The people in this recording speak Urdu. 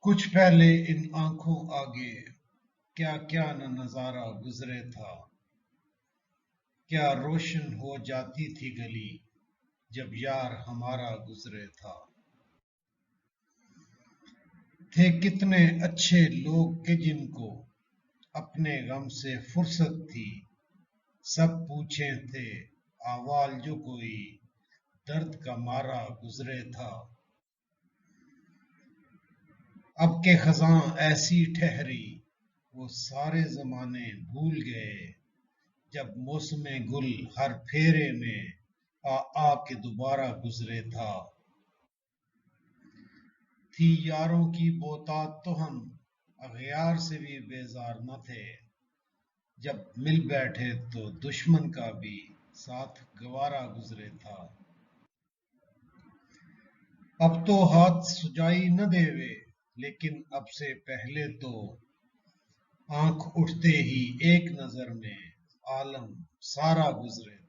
کچھ پہلے ان آنکھوں آگے کیا کیا نہ نظارہ گزرے تھا، کیا روشن ہو جاتی تھی گلی جب یار ہمارا گزرے تھا۔ تھے کتنے اچھے لوگ کہ جن کو اپنے غم سے فرصت تھی، سب پوچھے تھے احوال جو کوئی درد کا مارا گزرے تھا۔ اب کہ خزاں ایسی ٹھہری وہ سارے زمانے بھول گئے، جب موسم گل ہر پھیرے میں آ کے دوبارہ گزرے تھا۔ تھی یاروں کی بہتات تو ہم اغیار سے بھی بیزار نہ تھے، جب مل بیٹھے تو دشمن کا بھی ساتھ گوارا گزرے تھا۔ اب تو ہاتھ سجائی نہ دیوے لیکن اب سے پہلے تو آنکھ اٹھتے ہی ایک نظر میں عالم سارا گزرے